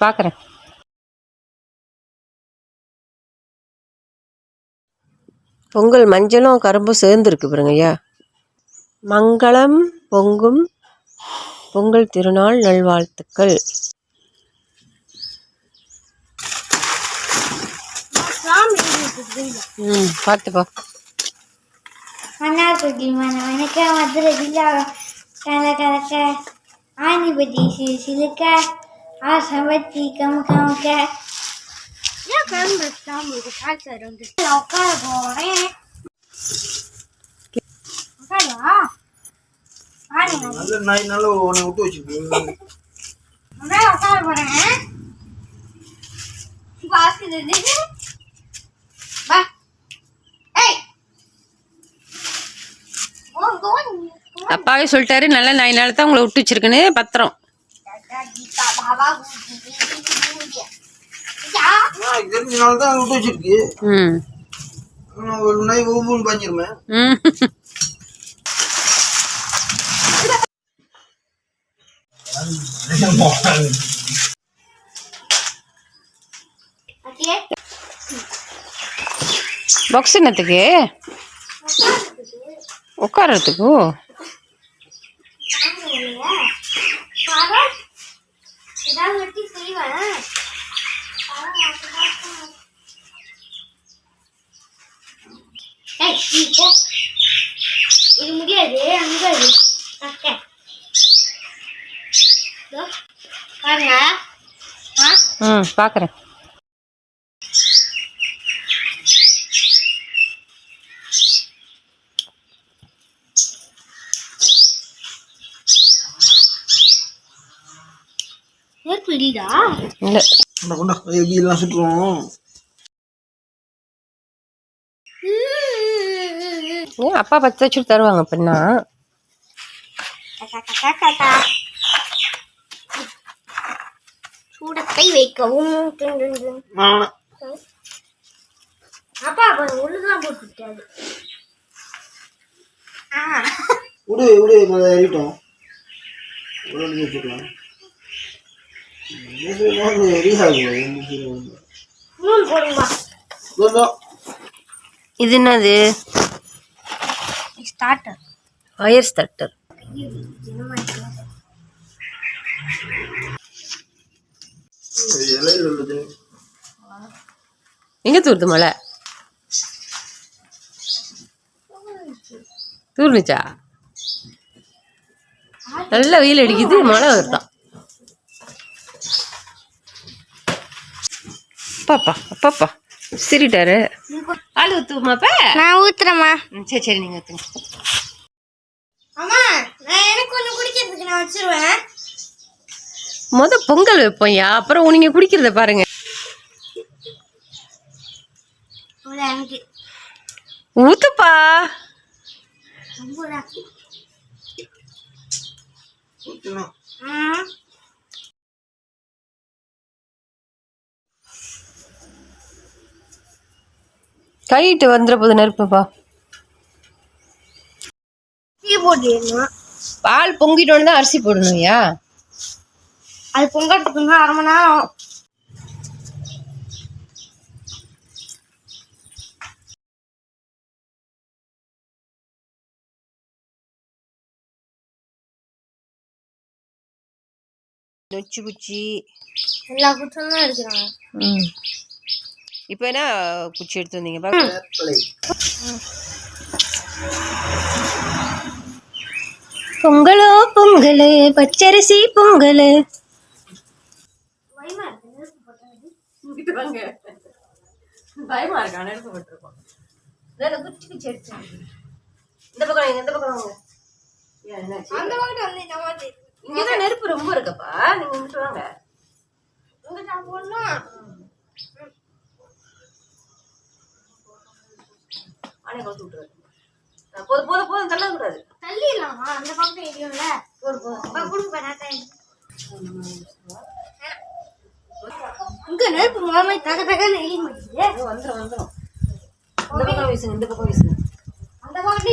பாக்குறேன். பொங்கல் மஞ்சளும் கரும்பும் சேர்ந்துருக்கு பாருங்க ஐயா. மங்களம் பொங்கும் பொங்கல் திருநாள் நல்வாழ்த்துக்கள். பார்த்துப்பா. ஆனிபதி சிலுக்க ஆசமத்தி கமக்க உட்கார போறேன். உட்கார போறேன். அப்பாவே சொல்லிட்டாரு நல்ல நாய் நாள் தான் உங்களை விட்டு வச்சிருக்குன்னு பத்திரம். பாக்ஸ் என்னத்துக்கு? உட்காரத்துக்கு. இது முடியாது. அங்க பாருங்க. பாக்குறேன். அப்பா பத்து வச்சு தருவாங்க அப்படின்னா. சூடத்தை வைக்கவும். அப்பா ஒண்ணுதான் போட்டுட்டாரு. இது என்னது? ஸ்டார்டர். Fire starter. எங்க தூருது மழை? தூர்னுச்சா? நல்ல வெயில் அடிக்குது, மழை வருதான். அப்பாப்பா அப்பாப்பா சரிட்டாரு. பால் ஊத்துமாப்பா? நான் ஊத்துறேம்மா. சரி சரி நீங்க ஊத்துங்க. அம்மா நான் எனக்கு ஒண்ணு குடிக்கிறதுக்கு நான் வச்சிருவேன். பொங்கல் வைப்போம்யா, அப்புறம் நீங்க குடிக்கிறத பாருங்க. ஊத்துப்பா. கழிட்டு வந்துட போது நெருப்புப்பா. பால் பொங்கிட்டோன்னு தான் அரிசி போடணும்யா. அது பொங்கறதுக்கு 1/2 மணி நேரம். நொச்சி குச்சி எல்லா குச்சும் தான் எடுக்கிறாங்க. இப்போ என்ன குச்சி எடுத்து வந்தீங்க? பொங்கலோ பொங்கல் பச்சரிசி பொங்கல். பயமா இருக்கா? நெருப்பு போட்டுருக்கோம். குச்சி குச்சி எடுத்து இந்த பக்கம் இந்த பக்கம் இங்கதான் நெருப்பு ரொம்ப இருக்கப்பா. நீங்க இங்கிட்டு வாங்க. ஆனே கொடுத்து விட்டுரு. போதும் போதும் போதும் தள்ள கூடாது. தள்ளி இல்லாமா அந்த பக்கம் எரியும்ல. இங்க நெருப்பு மாமா தக தகன்னு எரிய மாட்டேங்குது. வந்துடும் வந்துடும். இந்த பக்கம் வீசுங்க, இந்த பக்கம் வீசுங்க. அந்த பக்கம்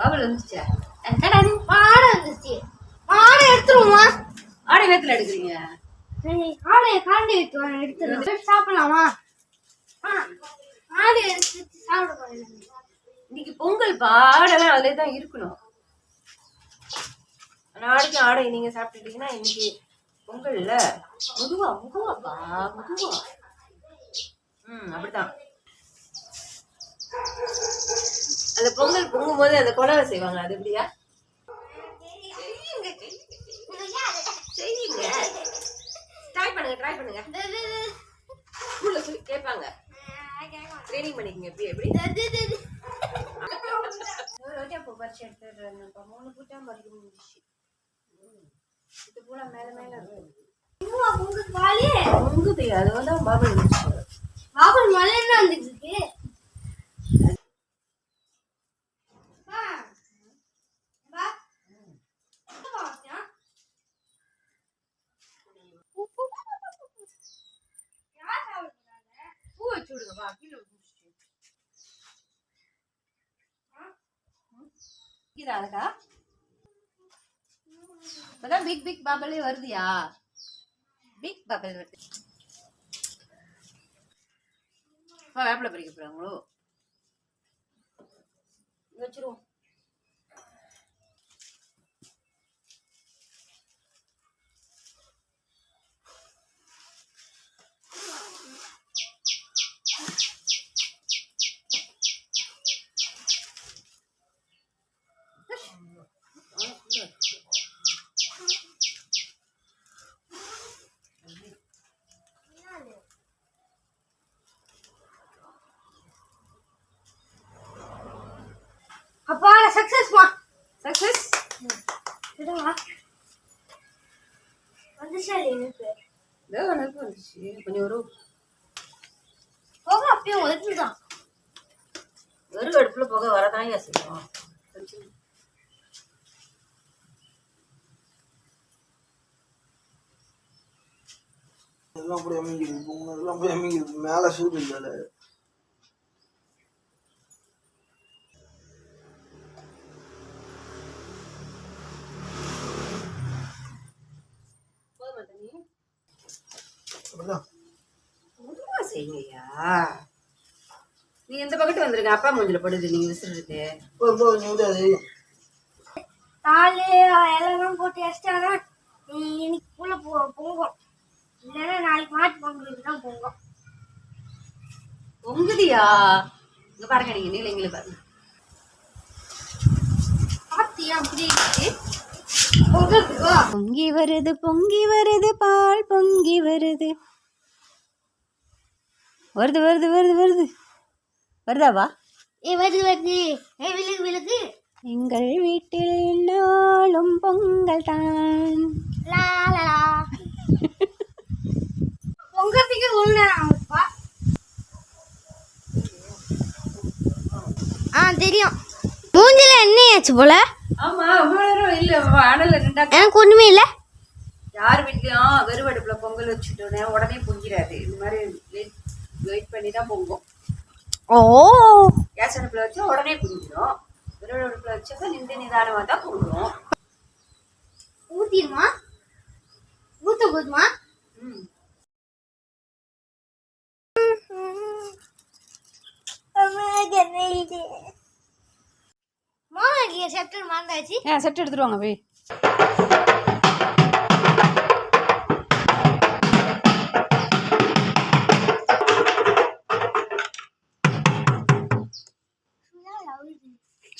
பாபல் வந்துச்சா? மாடை வந்துச்சு. மாடை எடுத்துருவோமா? ஆடை வேத்துல எடுக்கிறீங்க? ஆடையை காண்டி வைத்து எடுத்துருவோம். சாப்பிடலாமா? ஆடை எடுத்து சாப்பிட போறேன். இன்னைக்கு பொங்கல் பாடெல்லாம் அதுல தான் இருக்கணும். நாளைக்கு ஆடை நீங்க சாப்பிட்டுட்டீங்கன்னா இன்னைக்கு பொங்கல்ல முதுவாப்பா முதுவா. அப்படித்தான். அந்த பொங்கல் பொங்கும் போது அந்த கொலவை செய்வாங்க, அது எப்படியா? செய்யுங்க, ட்ரை பண்ணுங்க. ஸ்கூல்ல போய் கேட்பாங்க, ட்ரைனிங் பண்ணிக்கங்க. எப்படி அப்போ பரிசு எடுத்துடுறேன். 3 கூட்டம் படிக்க முடிஞ்சிச்சு. இது பூரா மேல பொங்குது. அதுதான் பாபல் வந்துச்சு. பாபல் மலை என்ன வந்துட்டு இருக்கு? பூ வச்சு விடுங்கப்பா, கீழே இதாக்கா. இப்பதான் பிக் பாபலே வருதியா? பிக் பாபல் வருது. வேப்பில பறிக்க போறாங்களோ? வச்சிருவோம். அப்பா சக்சஸ்மா. சக்சஸ் இதுவா வந்துச்சா எனக்கு? எனக்கு வந்துச்சு. கொஞ்சம் ஒரு போக அப்படியே ஒதுக்குதான். வெறும் அடுப்புல போக வரதான் செய்யும். எல்லாம் போய் அமைங்கிருக்கு, எல்லாம் போய் அமைங்கிருக்கு. மேல சூடு இல்லை. செய்யுங்கய்யா. நீ எந்த பக்கத்து வந்துருங்க, அப்பா மூஞ்சில படுது நீங்க விசிறிட்டு. தாலி எல்லாம் போட்டு எக்ஸ்ட்ரா இன்னைக்கு உள்ள பொங்கும். இல்லைன்னா நாளைக்கு மாட்டு பொங்கலுக்கு தான் பொங்கும். பொங்குதியா? இங்க பாருங்க, நீங்க நீலங்கில பாருங்க. பாத்தியா அப்படி பொங்கி வருது பால் பொங்கி வருது. வருதாவா? வருது. விழுகு. எங்கள் வீட்டில் நாளும் பொங்கல் தான். பொங்கத்துக்கு ஒரு நேரம் ஆகுதுப்பா. தெரியும். மூஞ்சில எண்ணெயாச்சு போல. ஆமா, அவ்வளவு நேரம் இல்ல அனல நின்றா எனக்கு ஒண்ணுமே இல்ல. யார் வீட்லயும் வெறுவடுப்புல பொங்கல் வச்சுட்டோன்னே உடனே பொங்கிடாது. இந்த மாதிரி வெயிட் பண்ணி தான் பொங்கும். ஓ, கேஸ் அடுப்புல வச்சா உடனே பொங்கிடும். வெறுவடுப்புல வச்சா நிதானமா தான் பொங்கும். ஊத்திடுமா? ஊத்த போதுமா? செப்டர் மாந்தாச்சு. செட் எடுத்துட்டு வாங்க போய்.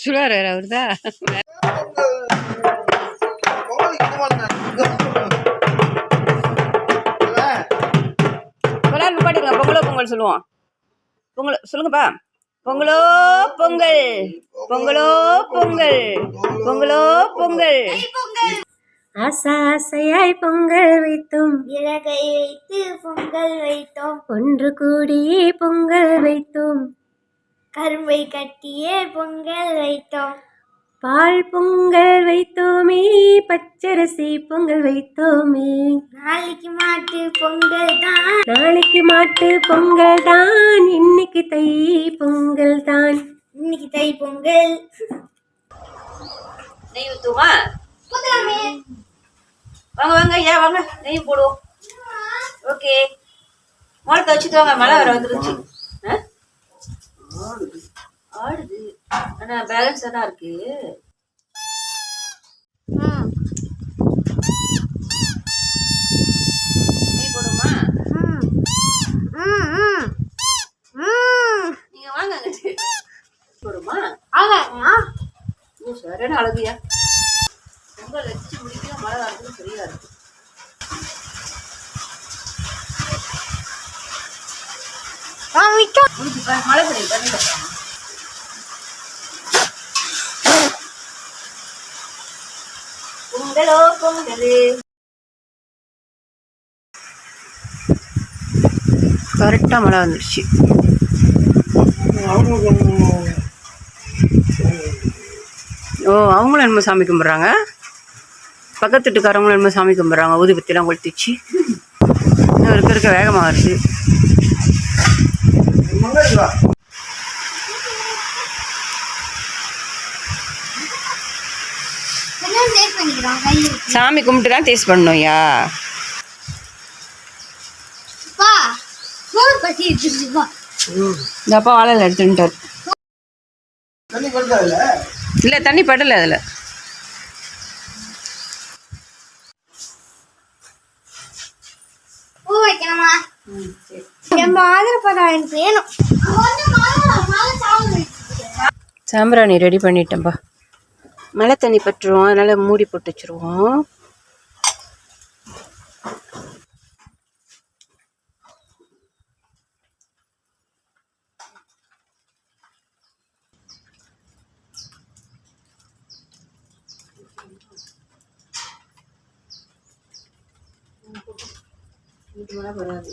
சுடார் அவர்தா. பாடுங்க, பொங்கலோ பொங்கல் சொல்லுவோம். பொங்கல் சொல்லுங்கப்பா. பொங்கலோ பொங்கல், பொங்கலோ பொங்கல், பொங்கலோ பொங்கல். ஆசாசையாய் பொங்கல் வைத்தோம், விறகை வைத்து பொங்கல் வைத்தோம், ஒன்று கூடியே பொங்கல் வைத்தோம், கரும்பை கட்டியே பொங்கல் வைத்தோம், பால் பொங்கல் வைத்தோமே, பச்சரிசி பொங்கல் வைத்தோமே. நாளைக்கு மாட்டு பொங்கல் தான், நாளைக்கு மாட்டு பொங்கல் தான், இன்னைக்கு தை பொங்கல் தான். இன்னைக்கு தை பொங்கல். நெய் ஊற்றுமா? ஊத்தலாமே. வாங்க வாங்க ஐயா வாங்க, நெய் போடுவோம். ஓகே, மோளத்தை வச்சுட்டு வாங்க, மழை வர வந்துருச்சு. ஆடுது ஆனால் பேலன்ஸாக தான் இருக்கு. நெய் போடுமா? நீங்க வாங்க அங்கிட்டு. போடுமா? சரியான அழகுயா. ரொம்ப லட்சி முடிக்க மழை வரதுன்னு சரியா இருக்கு. மழை பெய்யுது, தண்ணி கட்டாங்க. பொங்கலோ பொங்கலு. கரெக்டா மழை வந்துருச்சு. ஓ, அவங்களும் என்னமோ சாமி கும்பிட்றாங்க. பக்கத்து வீட்டுக்காரங்களும் என்னமோ சாமி கும்பிட்றாங்க. ஊதுபத்திலாம் கொளுத்திச்சு. இன்னும் இருக்க வேகமாக வருது. சாமி கும்பிட்டு தான் டேஸ்ட் பண்ணோம்யா. இந்த அப்பா வாழையில் எடுத்துட்டார். இல்லை, தண்ணி படலை அதில். பூ வைக்கணுமா? நம்ம ஆதரப்படம் எனக்கு வேணும். சாம்பிராணி ரெடி பண்ணிட்டேன்ப்பா. மழை தண்ணி பட்டுருவோம், அதனால் மூடி போட்டு வச்சுருவோம். மழை வராது.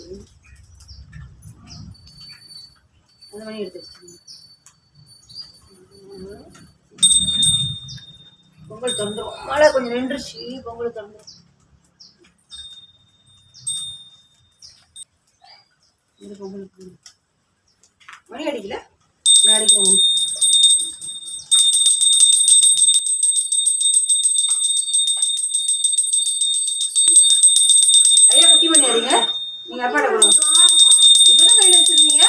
அந்த மணி எடுத்து வச்சுருங்க. பொங்கல் திறந்துடும். மழை கொஞ்சம் நின்றுச்சு, பொங்கல் திறந்துடும். இந்த பொங்கலுக்கு மணி அடிக்கல, நான் அடிக்கிறேன். ஐயா குட்டி மணி அடிங்க. நீங்க அப்பாட்ட கொடுங்க. இப்பதான் கையில் வச்சிருந்தீங்க.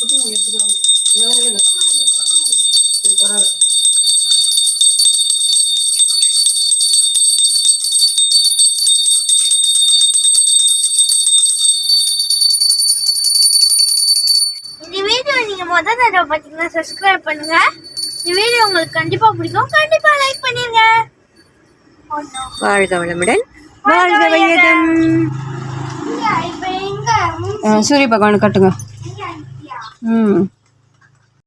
குட்டி மணி எடுத்துருவாங்க. பரவாயில்ல. இந்த வீடியோ நீங்க முதல் தடவை பார்த்தீங்கன்னா சப்ஸ்கிரைப் பண்ணுங்க. இந்த வீடியோ உங்களுக்கு கண்டிப்பா பிடிக்கும். கண்டிப்பா லைக் பண்ணிருங்க. வாழ்க வளமுடன், வாழ்க வையகம். இப்ப எங்க சூரிய பகவான் கட்டுங்க. இங்க